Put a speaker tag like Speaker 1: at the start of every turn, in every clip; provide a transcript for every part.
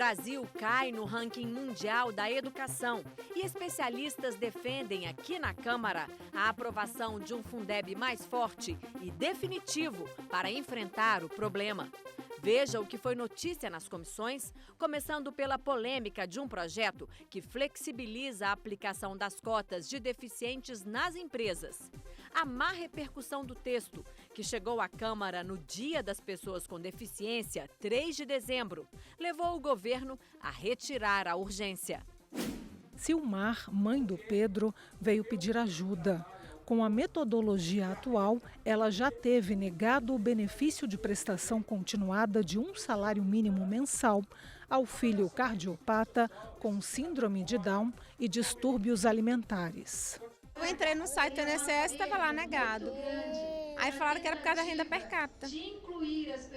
Speaker 1: Brasil cai no ranking mundial da educação e especialistas defendem aqui na Câmara a aprovação de um Fundeb mais forte e definitivo para enfrentar o problema. Veja o que foi notícia nas comissões, começando pela polêmica de um projeto que flexibiliza a aplicação das cotas de deficientes nas empresas. A má repercussão do texto, que chegou à Câmara no Dia das Pessoas com Deficiência, 3 de dezembro, levou o governo a retirar a urgência.
Speaker 2: Silmar, mãe do Pedro, veio pedir ajuda. Com a metodologia atual, ela já teve negado o benefício de prestação continuada de um salário mínimo mensal ao filho cardiopata com síndrome de Down e distúrbios alimentares.
Speaker 3: Eu entrei no site do INSS e estava lá negado. Aí falaram que era por causa da renda per capita.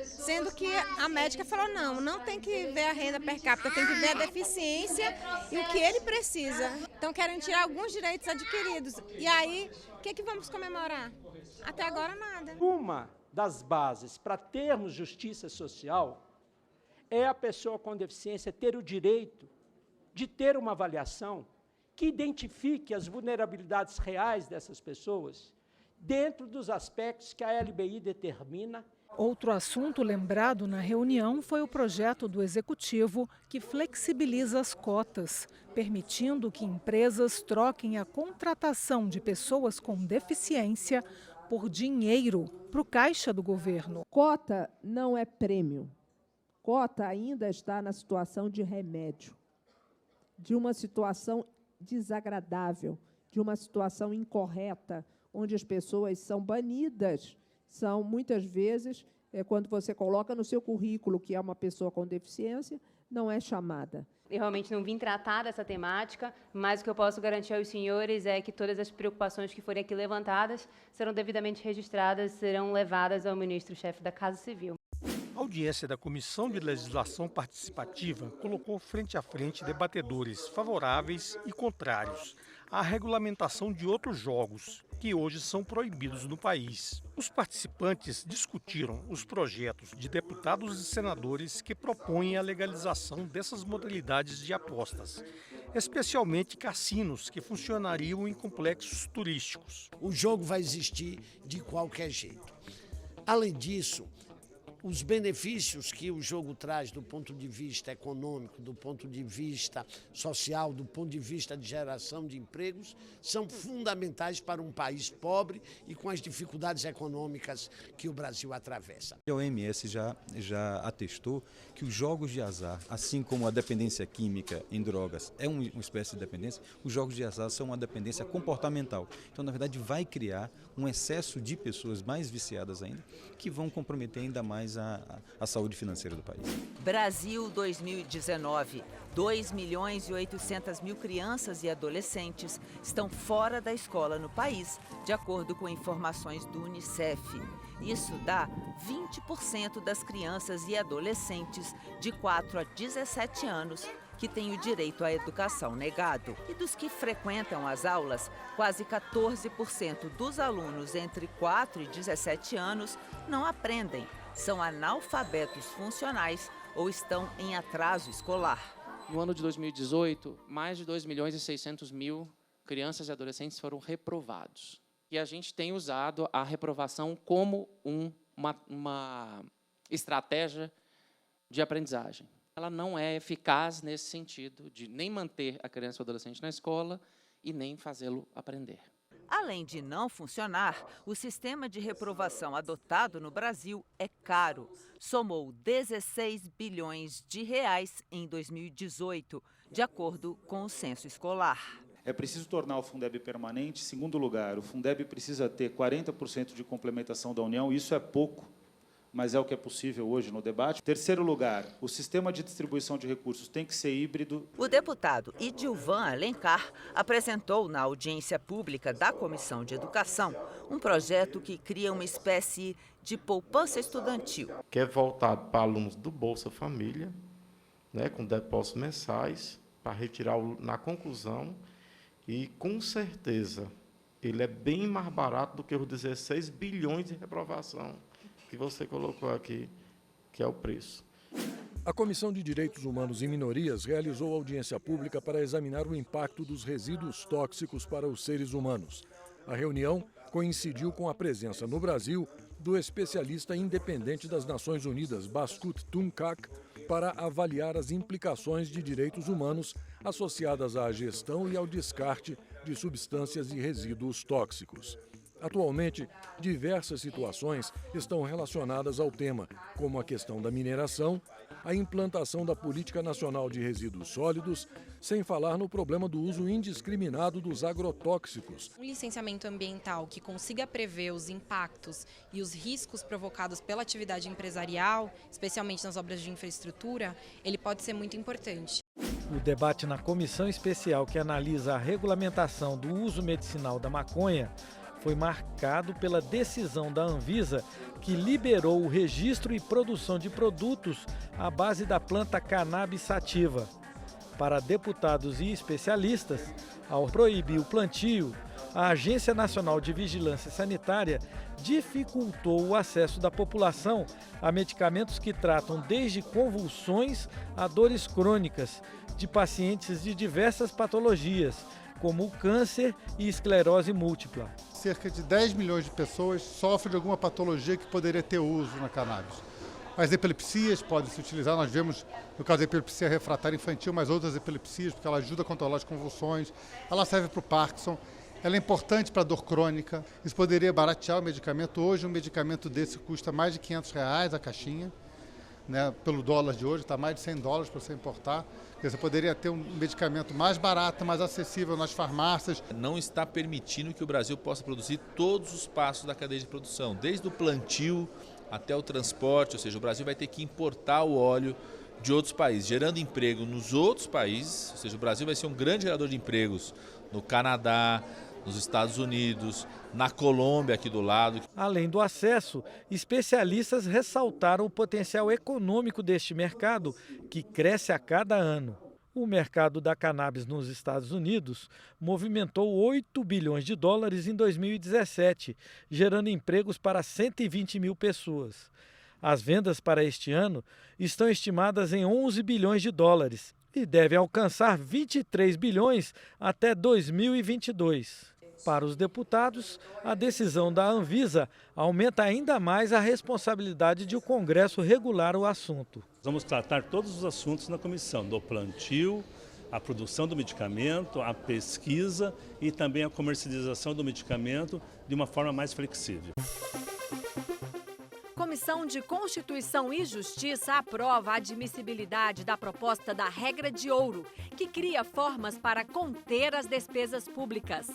Speaker 3: Sendo que a médica falou, não tem que ver a renda per capita, tem que ver a deficiência e o que ele precisa. Então querem tirar alguns direitos adquiridos. E aí, o que vamos comemorar? Até agora nada.
Speaker 4: Uma das bases para termos justiça social é a pessoa com deficiência ter o direito de ter uma avaliação que identifique as vulnerabilidades reais dessas pessoas dentro dos aspectos que a LBI determina.
Speaker 2: Outro assunto lembrado na reunião foi o projeto do Executivo que flexibiliza as cotas, permitindo que empresas troquem a contratação de pessoas com deficiência por dinheiro para o caixa do governo.
Speaker 5: Cota não é prêmio. Cota ainda está na situação de remédio, de uma situação desagradável, de uma situação incorreta, onde as pessoas são banidas. São, muitas vezes, quando você coloca no seu currículo que é uma pessoa com deficiência, não é chamada.
Speaker 6: Eu realmente não vim tratar dessa temática, mas o que eu posso garantir aos senhores é que todas as preocupações que forem aqui levantadas serão devidamente registradas, serão levadas ao ministro-chefe da Casa Civil.
Speaker 7: A audiência da Comissão de Legislação Participativa colocou frente a frente debatedores favoráveis e contrários à regulamentação de outros jogos, que hoje são proibidos no país. Os participantes discutiram os projetos de deputados e senadores que propõem a legalização dessas modalidades de apostas, especialmente cassinos que funcionariam em complexos turísticos.
Speaker 8: O jogo vai existir de qualquer jeito. Além disso, os benefícios que o jogo traz do ponto de vista econômico, do ponto de vista social, do ponto de vista de geração de empregos, são fundamentais para um país pobre e com as dificuldades econômicas que o Brasil atravessa.
Speaker 9: A OMS já atestou que os jogos de azar, assim como a dependência química em drogas é uma espécie de dependência, os jogos de azar são uma dependência comportamental. Então, na verdade, vai criar um excesso de pessoas mais viciadas ainda, que vão comprometer ainda mais a saúde financeira do país.
Speaker 10: Brasil 2019. 2.800.000 crianças e adolescentes estão fora da escola no país, de acordo com informações do Unicef. Isso dá 20% das crianças e adolescentes de 4 a 17 anos que têm o direito à educação negado. E dos que frequentam as aulas, quase 14% dos alunos entre 4 e 17 anos não aprendem, são analfabetos funcionais ou estão em atraso escolar.
Speaker 11: No ano de 2018, mais de 2.600.000 crianças e adolescentes foram reprovados. E a gente tem usado a reprovação como uma estratégia de aprendizagem. Ela não é eficaz nesse sentido de nem manter a criança ou adolescente na escola e nem fazê-lo aprender.
Speaker 10: Além de não funcionar, o sistema de reprovação adotado no Brasil é caro. Somou 16 bilhões de reais em 2018, de acordo com o censo escolar.
Speaker 12: É preciso tornar o Fundeb permanente. Em segundo lugar, o Fundeb precisa ter 40% de complementação da União. Isso é pouco, mas é o que é possível hoje no debate. Em terceiro lugar, o sistema de distribuição de recursos tem que ser híbrido.
Speaker 10: O deputado Idilvan Alencar apresentou na audiência pública da Comissão de Educação um projeto que cria uma espécie de poupança estudantil.
Speaker 13: Que é voltado para alunos do Bolsa Família, com depósitos mensais, para retirar na conclusão, e com certeza ele é bem mais barato do que os 16 bilhões de reprovação que você colocou aqui, que é o preço.
Speaker 14: A Comissão de Direitos Humanos e Minorias realizou audiência pública para examinar o impacto dos resíduos tóxicos para os seres humanos. A reunião coincidiu com a presença no Brasil do especialista independente das Nações Unidas, Baskut Tunkak, para avaliar as implicações de direitos humanos associadas à gestão e ao descarte de substâncias e resíduos tóxicos. Atualmente, diversas situações estão relacionadas ao tema, como a questão da mineração, a implantação da Política Nacional de Resíduos Sólidos, sem falar no problema do uso indiscriminado dos agrotóxicos.
Speaker 15: Um licenciamento ambiental que consiga prever os impactos e os riscos provocados pela atividade empresarial, especialmente nas obras de infraestrutura, ele pode ser muito importante.
Speaker 16: O debate na comissão especial que analisa a regulamentação do uso medicinal da maconha foi marcado pela decisão da Anvisa, que liberou o registro e produção de produtos à base da planta cannabis sativa. Para deputados e especialistas, ao proibir o plantio, a Agência Nacional de Vigilância Sanitária dificultou o acesso da população a medicamentos que tratam desde convulsões a dores crônicas de pacientes de diversas patologias, como o câncer e esclerose múltipla.
Speaker 17: Cerca de 10 milhões de pessoas sofrem de alguma patologia que poderia ter uso na cannabis. As epilepsias podem se utilizar, nós vemos no caso da epilepsia refratária infantil, mas outras epilepsias, porque ela ajuda a controlar as convulsões, ela serve para o Parkinson, ela é importante para a dor crônica, isso poderia baratear o medicamento. Hoje um medicamento desse custa mais de R$500 a caixinha, né, pelo dólar de hoje, está mais de $100 para você importar. Você poderia ter um medicamento mais barato, mais acessível nas farmácias.
Speaker 18: Não está permitindo que o Brasil possa produzir todos os passos da cadeia de produção, desde o plantio até o transporte, ou seja, o Brasil vai ter que importar o óleo de outros países, gerando emprego nos outros países, ou seja, o Brasil vai ser um grande gerador de empregos no Canadá, nos Estados Unidos, na Colômbia aqui do lado.
Speaker 16: Além do acesso, especialistas ressaltaram o potencial econômico deste mercado, que cresce a cada ano. O mercado da cannabis nos Estados Unidos movimentou 8 bilhões de dólares em 2017, gerando empregos para 120 mil pessoas. As vendas para este ano estão estimadas em 11 bilhões de dólares e devem alcançar 23 bilhões até 2022. Para os deputados, a decisão da Anvisa aumenta ainda mais a responsabilidade de o Congresso regular o assunto.
Speaker 19: Vamos tratar todos os assuntos na comissão, do plantio, a produção do medicamento, a pesquisa e também a comercialização do medicamento de uma forma mais flexível.
Speaker 1: Comissão de Constituição e Justiça aprova a admissibilidade da proposta da regra de ouro, que cria formas para conter as despesas públicas.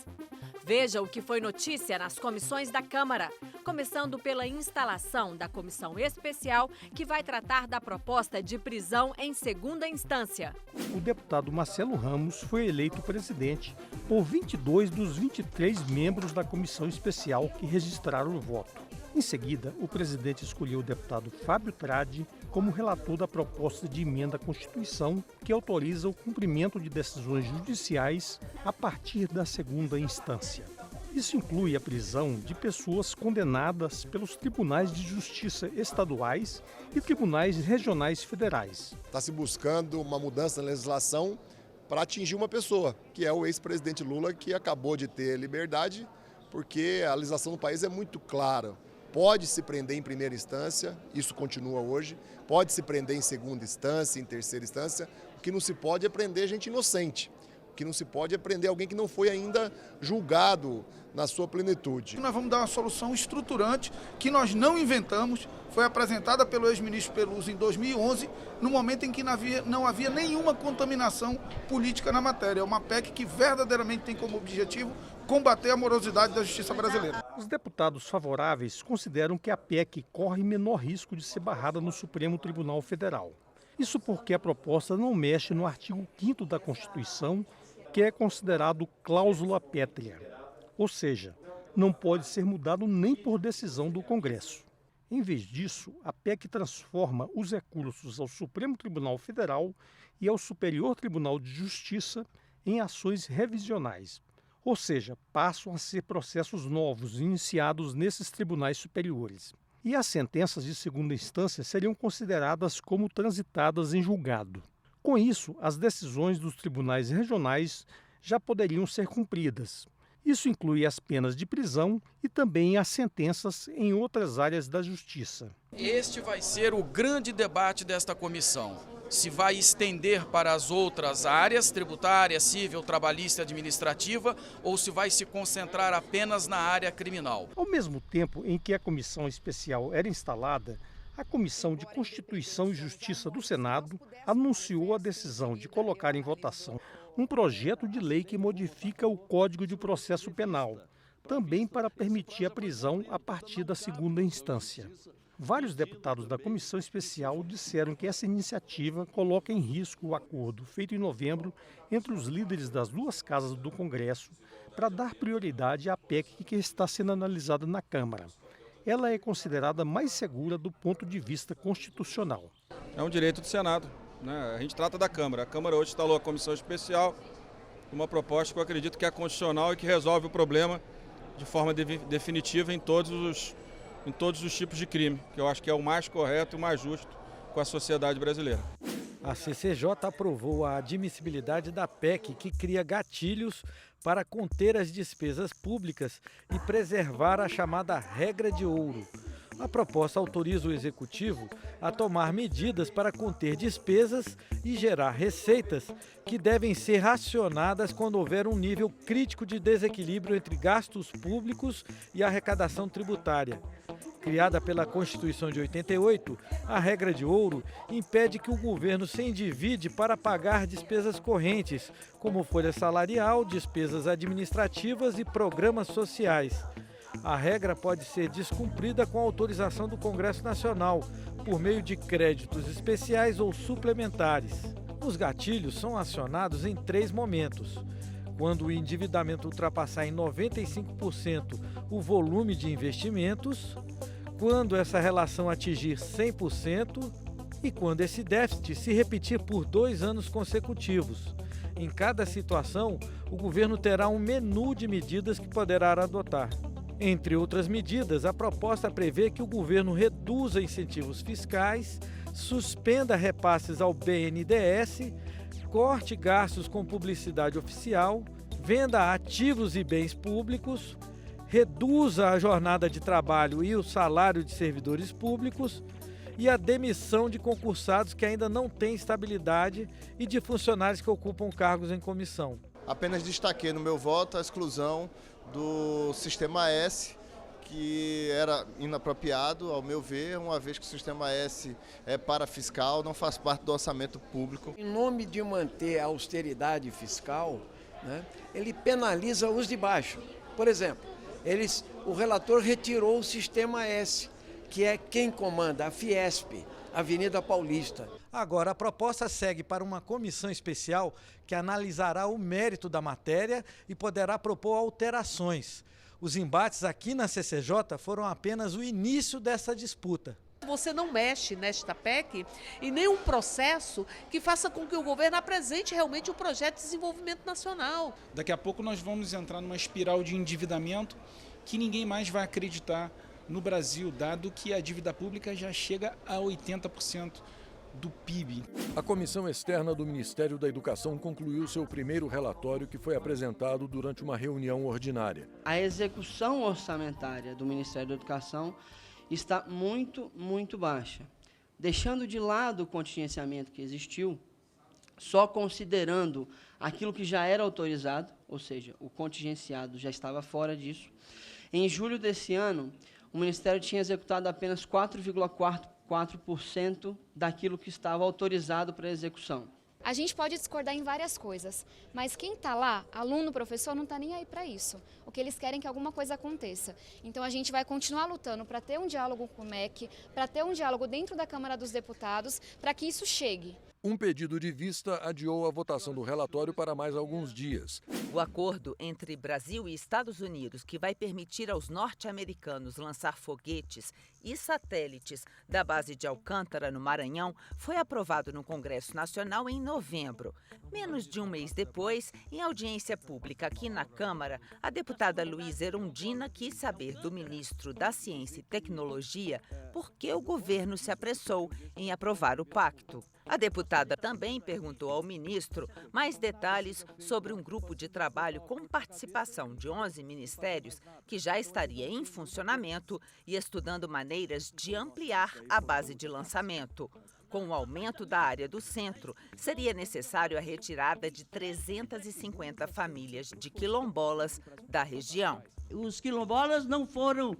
Speaker 1: Veja o que foi notícia nas comissões da Câmara, começando pela instalação da comissão especial que vai tratar da proposta de prisão em segunda instância.
Speaker 7: O deputado Marcelo Ramos foi eleito presidente por 22 dos 23 membros da comissão especial que registraram o voto. Em seguida, o presidente escolheu o deputado Fábio Tradi como relator da proposta de emenda à Constituição que autoriza o cumprimento de decisões judiciais a partir da segunda instância. Isso inclui a prisão de pessoas condenadas pelos tribunais de justiça estaduais e tribunais regionais federais.
Speaker 20: Está se buscando uma mudança na legislação para atingir uma pessoa, que é o ex-presidente Lula, que acabou de ter liberdade, porque a legislação do país é muito clara. Pode se prender em primeira instância, isso continua hoje, pode se prender em segunda instância, em terceira instância, o que não se pode é prender gente inocente, o que não se pode é prender alguém que não foi ainda julgado na sua plenitude.
Speaker 21: Nós vamos dar uma solução estruturante que nós não inventamos, foi apresentada pelo ex-ministro Peluso em 2011, no momento em que não havia nenhuma contaminação política na matéria. É uma PEC que verdadeiramente tem como objetivo combater a morosidade da justiça brasileira.
Speaker 7: Os deputados favoráveis consideram que a PEC corre menor risco de ser barrada no Supremo Tribunal Federal. Isso porque a proposta não mexe no artigo 5º da Constituição, que é considerado cláusula pétrea. Ou seja, não pode ser mudado nem por decisão do Congresso. Em vez disso, a PEC transforma os recursos ao Supremo Tribunal Federal e ao Superior Tribunal de Justiça em ações revisionais. Ou seja, passam a ser processos novos iniciados nesses tribunais superiores. E as sentenças de segunda instância seriam consideradas como transitadas em julgado. Com isso, as decisões dos tribunais regionais já poderiam ser cumpridas. Isso inclui as penas de prisão e também as sentenças em outras áreas da justiça.
Speaker 3: Este vai ser o grande debate desta comissão. Se vai estender para as outras áreas, tributária, civil, trabalhista e administrativa, ou se vai se concentrar apenas na área criminal.
Speaker 7: Ao mesmo tempo em que a comissão especial era instalada, a Comissão de Constituição e Justiça do Senado anunciou a decisão de colocar em votação um projeto de lei que modifica o Código de Processo Penal, também para permitir a prisão a partir da segunda instância. Vários deputados da comissão especial disseram que essa iniciativa coloca em risco o acordo feito em novembro entre os líderes das duas casas do Congresso para dar prioridade à PEC que está sendo analisada na Câmara. Ela é considerada mais segura do ponto de vista constitucional.
Speaker 22: É um direito do Senado, né? A gente trata da Câmara. A Câmara hoje instalou a comissão especial, uma proposta que eu acredito que é constitucional e que resolve o problema de forma definitiva em todos os tipos de crime, que eu acho que é o mais correto e o mais justo com a sociedade brasileira.
Speaker 16: A CCJ aprovou a admissibilidade da PEC, que cria gatilhos para conter as despesas públicas e preservar a chamada regra de ouro. A proposta autoriza o Executivo a tomar medidas para conter despesas e gerar receitas que devem ser racionadas quando houver um nível crítico de desequilíbrio entre gastos públicos e arrecadação tributária. Criada pela Constituição de 88, a regra de ouro impede que o governo se endivide para pagar despesas correntes, como folha salarial, despesas administrativas e programas sociais. A regra pode ser descumprida com autorização do Congresso Nacional, por meio de créditos especiais ou suplementares. Os gatilhos são acionados em 3 momentos. Quando o endividamento ultrapassar em 95% o volume de investimentos, quando essa relação atingir 100% e quando esse déficit se repetir por 2 anos consecutivos. Em cada situação, o governo terá um menu de medidas que poderá adotar. Entre outras medidas, a proposta prevê que o governo reduza incentivos fiscais, suspenda repasses ao BNDES, corte gastos com publicidade oficial, venda ativos e bens públicos, reduza a jornada de trabalho e o salário de servidores públicos e a demissão de concursados que ainda não têm estabilidade e de funcionários que ocupam cargos em comissão.
Speaker 23: Apenas destaquei no meu voto a exclusão do Sistema S, que era inapropriado, ao meu ver, uma vez que o Sistema S é parafiscal, não faz parte do orçamento público.
Speaker 24: Em nome de manter a austeridade fiscal, né, ele penaliza os de baixo. Por exemplo, o relator retirou o Sistema S, que é quem comanda a Fiesp, Avenida Paulista.
Speaker 16: Agora, a proposta segue para uma comissão especial que analisará o mérito da matéria e poderá propor alterações. Os embates aqui na CCJ foram apenas o início dessa disputa.
Speaker 25: Você não mexe nesta PEC em nenhum processo que faça com que o governo apresente realmente um projeto de desenvolvimento nacional.
Speaker 26: Daqui a pouco nós vamos entrar numa espiral de endividamento que ninguém mais vai acreditar no Brasil, dado que a dívida pública já chega a 80% do PIB.
Speaker 14: A comissão externa do Ministério da Educação concluiu seu primeiro relatório, que foi apresentado durante uma reunião ordinária.
Speaker 27: A execução orçamentária do Ministério da Educação está muito baixa. Deixando de lado o contingenciamento que existiu, só considerando aquilo que já era autorizado, ou seja, o contingenciado já estava fora disso, em julho desse ano, o Ministério tinha executado apenas 4,4% daquilo que estava autorizado para execução.
Speaker 28: A gente pode discordar em várias coisas, mas quem está lá, aluno, professor, não está nem aí para isso. O que eles querem é que alguma coisa aconteça. Então a gente vai continuar lutando para ter um diálogo com o MEC, para ter um diálogo dentro da Câmara dos Deputados, para que isso chegue.
Speaker 14: Um pedido de vista adiou a votação do relatório para mais alguns dias.
Speaker 10: O acordo entre Brasil e Estados Unidos, que vai permitir aos norte-americanos lançar foguetes e satélites da base de Alcântara, no Maranhão, foi aprovado no Congresso Nacional em novembro. Menos de um mês depois, em audiência pública aqui na Câmara, a deputada Luísa Erundina quis saber do ministro da Ciência e Tecnologia por que o governo se apressou em aprovar o pacto. A deputada também perguntou ao ministro mais detalhes sobre um grupo de trabalho com participação de 11 ministérios que já estaria em funcionamento e estudando maneiras de ampliar a base de lançamento. Com o aumento da área do centro, seria necessário a retirada de 350 famílias de quilombolas da região.
Speaker 2: Os quilombolas não foram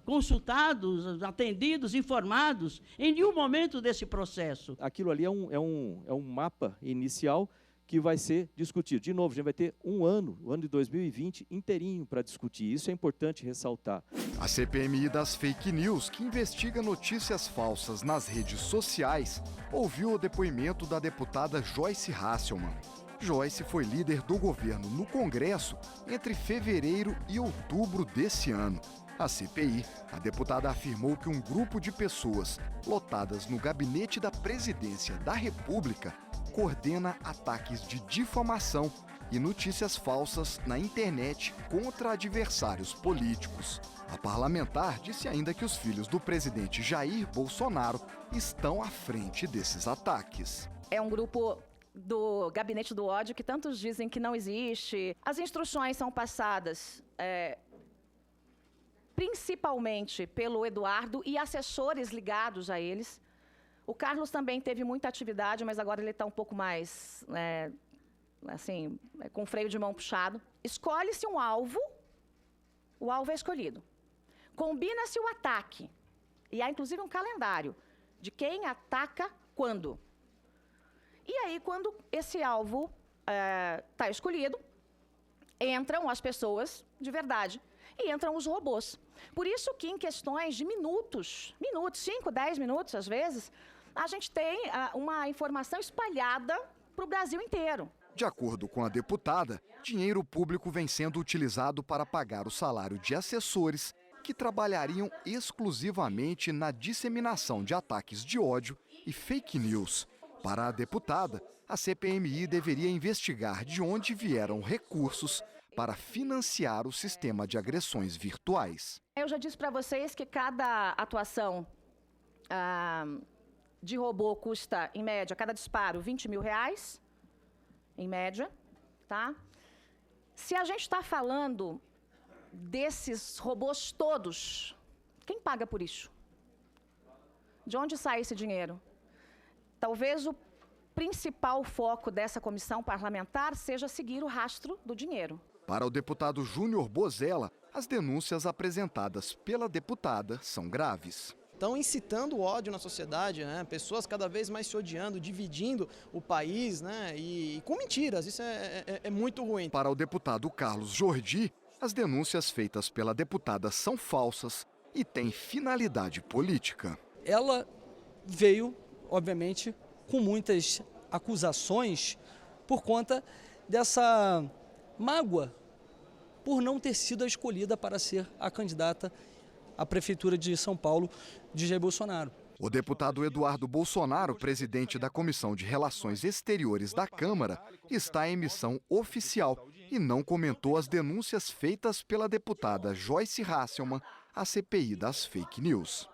Speaker 2: consultados, atendidos, informados em nenhum momento desse processo.
Speaker 4: Aquilo ali é um mapa inicial que vai ser discutido. De novo, a gente vai ter o ano de 2020 inteirinho para discutir. Isso é importante ressaltar.
Speaker 5: A CPMI das fake news, que investiga notícias falsas nas redes sociais, ouviu o depoimento da deputada Joyce Hasselmann. Joyce foi líder do governo no Congresso entre fevereiro e outubro desse ano. A CPI, a deputada afirmou que um grupo de pessoas lotadas no gabinete da Presidência da República coordena ataques de difamação e notícias falsas na internet contra adversários políticos. A parlamentar disse ainda que os filhos do presidente Jair Bolsonaro estão à frente desses ataques.
Speaker 6: É um grupo do gabinete do ódio que tantos dizem que não existe. As instruções são passadas principalmente pelo Eduardo e assessores ligados a eles. O Carlos também teve muita atividade, mas agora ele está um pouco mais, com freio de mão puxado. Escolhe-se um alvo, o alvo é escolhido. Combina-se o ataque, e há inclusive um calendário de quem ataca quando. E aí, quando esse alvo está escolhido, entram as pessoas de verdade e entram os robôs. Por isso que em questões de minutos, 5, 10 minutos às vezes, a gente tem uma informação espalhada para o Brasil inteiro.
Speaker 5: De acordo com a deputada, dinheiro público vem sendo utilizado para pagar o salário de assessores que trabalhariam exclusivamente na disseminação de ataques de ódio e fake news. Para a deputada, a CPMI deveria investigar de onde vieram recursos para financiar o sistema de agressões virtuais.
Speaker 6: Eu já disse para vocês que cada atuação de robô custa, em média, cada disparo, R$20 mil, em média, tá? Se a gente está falando desses robôs todos, quem paga por isso? De onde sai esse dinheiro? Talvez o principal foco dessa comissão parlamentar seja seguir o rastro do dinheiro.
Speaker 5: Para o deputado Júnior Bozella, as denúncias apresentadas pela deputada são graves.
Speaker 8: Estão incitando o ódio na sociedade, né? Pessoas cada vez mais se odiando, dividindo o país, né? E com mentiras, isso é muito ruim.
Speaker 5: Para o deputado Carlos Jordi, as denúncias feitas pela deputada são falsas e têm finalidade política.
Speaker 9: Ela veio, obviamente, com muitas acusações por conta dessa mágoa por não ter sido a escolhida para ser a candidata à Prefeitura de São Paulo de Jair Bolsonaro.
Speaker 5: O deputado Eduardo Bolsonaro, presidente da Comissão de Relações Exteriores da Câmara, está em missão oficial e não comentou as denúncias feitas pela deputada Joyce Hasselmann à CPI das fake news.